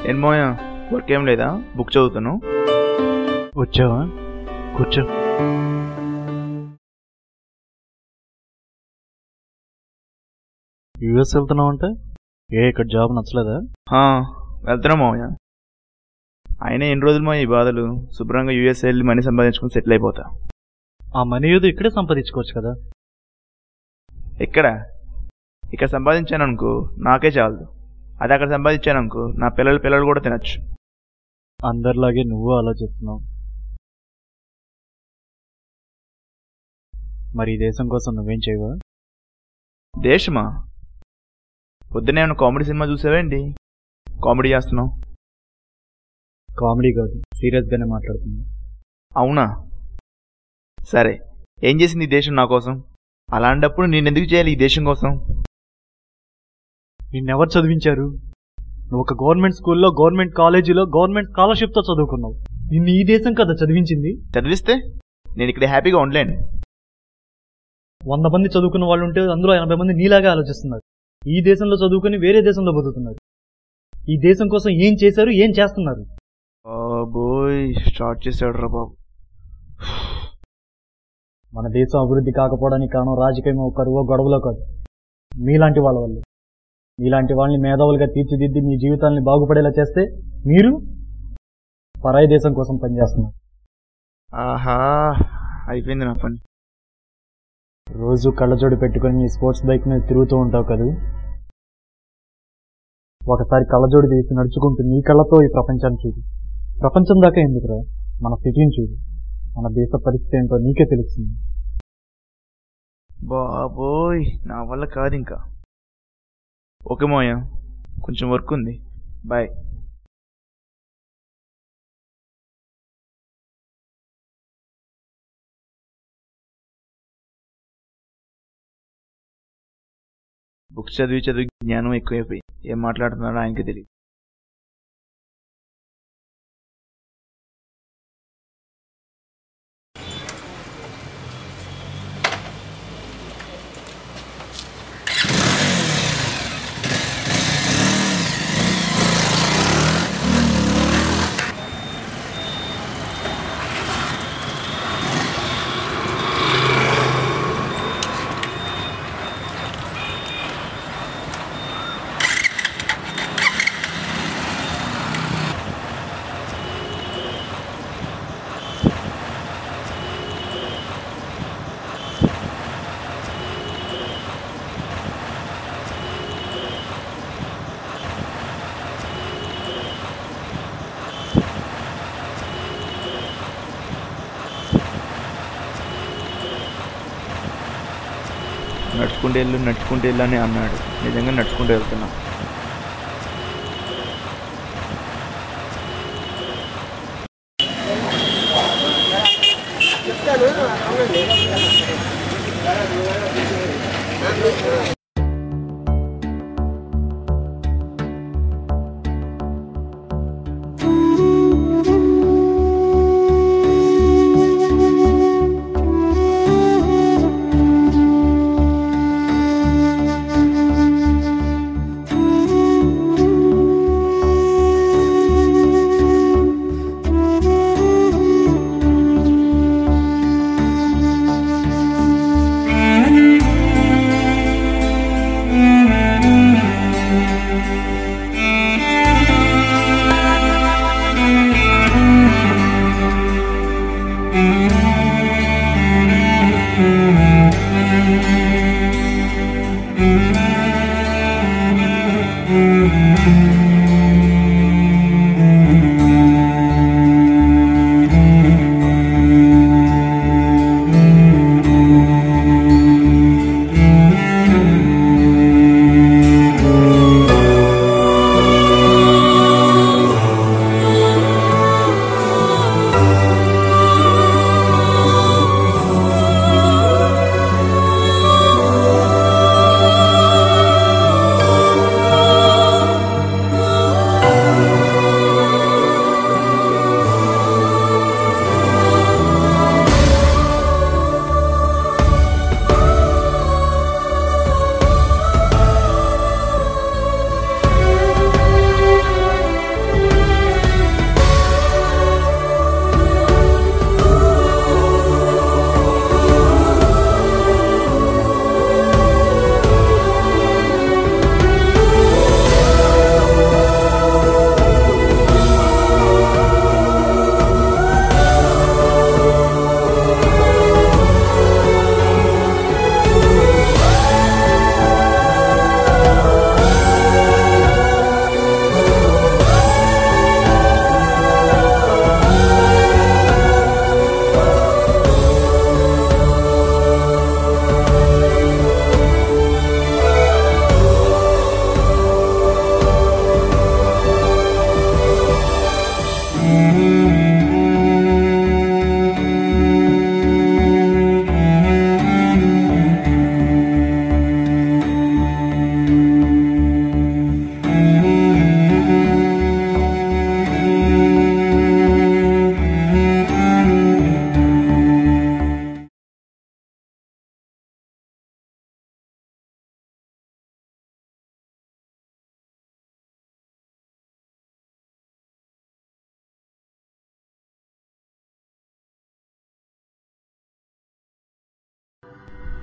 ఏం మోయా, వర్క్ ఏం లేదా? బుక్ చదువుతాను. వచ్చావా? కూర్చో. యూఎస్ వెళ్తున్నావు అంటే ఇక్కడ జాబ్ నచ్చలేదా? వెళ్తున్నా మోయా. అయినా ఎన్ని రోజులు మా ఈ బాధలు. శుభ్రంగా యూఎస్ వెళ్ళి మనీ సంపాదించుకుని సెటిల్ అయిపోతా. ఆ మనీ ఏదో ఇక్కడే సంపాదించుకోవచ్చు కదా. ఇక్కడ సంపాదించాను అనుకో నాకే చాలదు. అది అక్కడ సంపాదించాను అనుకో నా పిల్లలు కూడా తినచ్చు. అందరిలాగే నువ్వు ఆలోచిస్తున్నావు. మరి ఈ దేశం కోసం నువ్వేం చేయవా? దేశమా? పొద్దునే ఏమన్నా కామెడీ సినిమా చూసావేంటి? కామెడీ చేస్తున్నావు? కామెడీ కాదు, సీరియస్గానే మాట్లాడుతున్నా. అవునా? సరే, ఏం చేసింది ఈ దేశం నా కోసం? అలాంటప్పుడు నేనెందుకు చేయాలి ఈ దేశం కోసం? నిన్నెవరు చదివించారు? నువ్వు ఒక గవర్నమెంట్ స్కూల్లో, గవర్నమెంట్ కాలేజీలో, గవర్నమెంట్ స్కాలర్షిప్తో చదువుకున్నావు. నిన్ను ఈ దేశం కదా చదివించింది. చదివిస్తే నేను ఇక్కడ హ్యాపీగా ఉండలేను. 100 మంది చదువుకున్న వాళ్ళు ఉంటే అందులో 80 మంది నీలాగా ఆలోచిస్తున్నారు. ఈ దేశంలో చదువుకుని వేరే దేశంలో బతుకుతున్నారు. ఈ దేశం కోసం ఏం చేశారు, ఏం చేస్తున్నారు? స్టార్ట్ చేశాడు రా బాబు. మన దేశం అభివృద్ధి కాకపోవడానికి కారణం రాజకీయమో, కరువో, గొడవలో కాదు, మీలాంటి వాళ్ళ వల్ల. మీలాంటి వాళ్ళని మేధావులుగా తీర్చిదిద్ది మీ జీవితాన్ని బాగుపడేలా చేస్తే మీరు పరాయి దేశం కోసం పనిచేస్తున్నారు. ఆహా, అయిపోయింది నా పని. రోజు కళ్ళజోడు పెట్టుకుని నీ స్పోర్ట్స్ బైక్ మీద తిరుగుతూ ఉంటావు కదా. ఒకసారి కళ్ళజోడు తీసి నడుచుకుంటూ నీ కళ్ళతో ఈ ప్రపంచాన్ని చూడు. ప్రపంచం దాకా ఎందుకురా, మన సిటీని చూడు. మన దేశ పరిస్థితి ఏంటో నీకే తెలుస్తుంది. బాబోయ్, నా వల్ల కాదు ఇంకా. ఓకే మోయా, కొంచెం వర్క్ ఉంది, బాయ్. బుక్స్ చదివి జ్ఞానం ఎక్కువైపోయి ఏం మాట్లాడుతున్నాడో ఆయనకి తెలియదు. నడుచుకుంటూ వెళ్ళు అని అన్నాడు. నిజంగా నడుచుకుంటూ వెళ్తున్నా.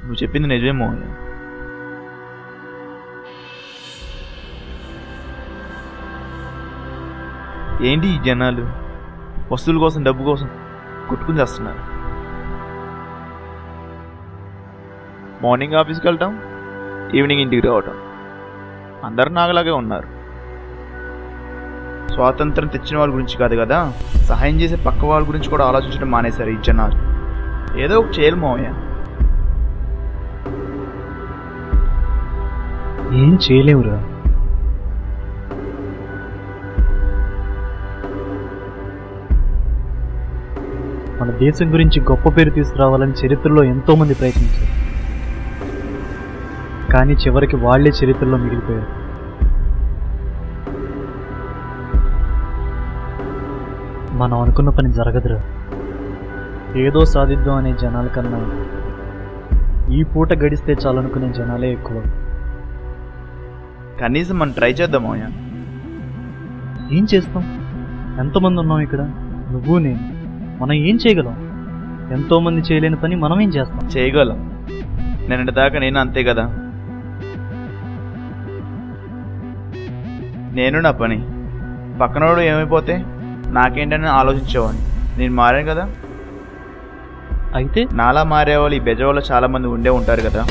నువ్వు చెప్పింది నిజమే మోహయ్య. ఏంటి ఈ జనాలు వస్తువుల కోసం డబ్బు కోసం కొట్టుకుని చేస్తున్నారు. మార్నింగ్ ఆఫీస్కి వెళ్ళటం, ఈవినింగ్ ఇంటికి రావటం. అందరూ నాగలాగే ఉన్నారు. స్వాతంత్రం తెచ్చిన వాళ్ళ గురించి కాదు కదా, సహాయం చేసే పక్క వాళ్ళ గురించి కూడా ఆలోచించడం మానేశారు ఈ జనాలు. ఏదో ఒక చేయాలి మోహయ్య. ఏం చేయలేవురా. మన దేశం గురించి గొప్ప పేరు తీసుకురావాలని చరిత్రలో ఎంతో మంది ప్రయత్నించారు, కానీ చివరికి వాళ్లే చరిత్రలో మిగిలిపోయారు. మనం అనుకున్న పని జరగదురా. ఏదో సాధిద్దాం అనే జనాల కన్నా ఈ పూట గడిస్తే చాలనుకునే జనాలే ఎక్కువ. కనీసం మనం ట్రై చేద్దాం మోహయ్య. ఏం చేస్తాం? ఎంతమంది ఉన్నాం ఇక్కడ, నువ్వు నేను. మనం ఏం చేయగలం? ఎంతోమంది చేయలేని పని మనం ఏం చేస్తాం? చేయగలం. నిన్నటి దాకా నేను అంతే కదా. నేను నా పని, పక్కనోడు ఏమైపోతే నాకేంటని ఆలోచించేవాడిని. నేను మారాను కదా. అయితే నాలా మారేవాళ్ళు ఈ బెజవాళ్ళు చాలా మంది ఉండే ఉంటారు కదా.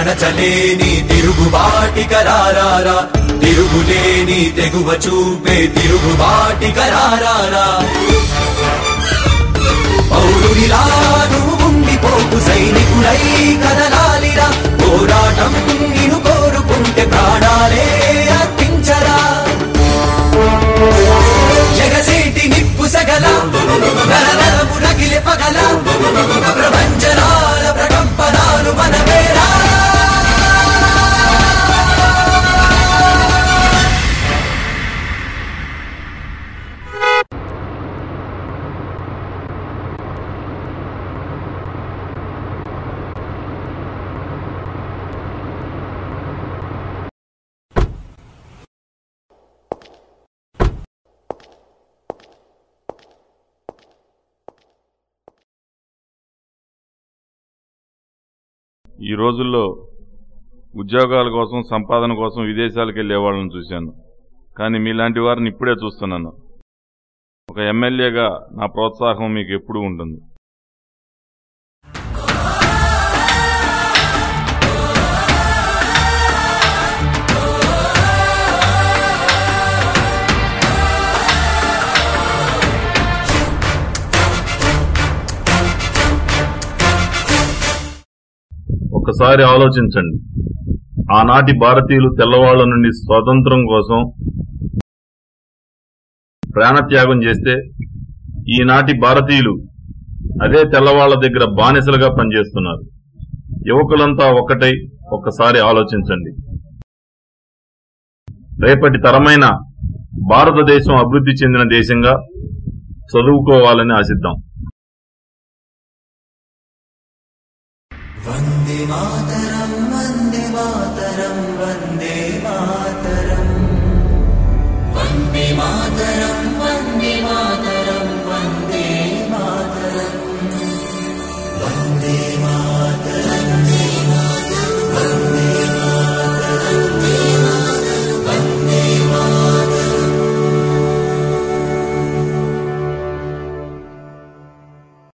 అణచలేని తిరుగుబాటి కరారారా, తిరుగులేని తెగువ చూపే తిరుగుబాటి కరారారా. పౌరుడిలా నువ్వు ఉండిపోకు, సైనికుడై కదలాలిరా. పోరాటం నిన్ను కోరుకుంటే ప్రాణాలే అర్పించరా. జగసేటి నిప్పు సగల నరనరము రగిలే పగల, ప్రపంచనాల ప్రకంపనాలు మనమేరా. ఈ రోజుల్లో ఉద్యోగాల కోసం, సంపాదన కోసం విదేశాలకు వెళ్లే వాళ్ళని చూశాను. కానీ మీలాంటి వారిని ఇప్పుడే చూస్తున్నాను. ఒక ఎమ్మెల్యేగా నా ప్రోత్సాహం మీకు ఎప్పుడూ ఉంటుంది. ఒకసారి ఆలోచించండి. ఆనాటి భారతీయులు తెల్లవాళ్ల నుండి స్వాతంత్రం కోసం ప్రాణత్యాగం చేస్తే ఈనాటి భారతీయులు అదే తెల్లవాళ్ల దగ్గర బానిసలుగా పనిచేస్తున్నారు. యువకులంతా ఒక్కటై ఒక్కసారి ఆలోచించండి. రేపటి తరమైన భారతదేశం అభివృద్ధి చెందిన దేశంగా చదువుకోవాలని ఆశిద్దాం. వందే మాతరం.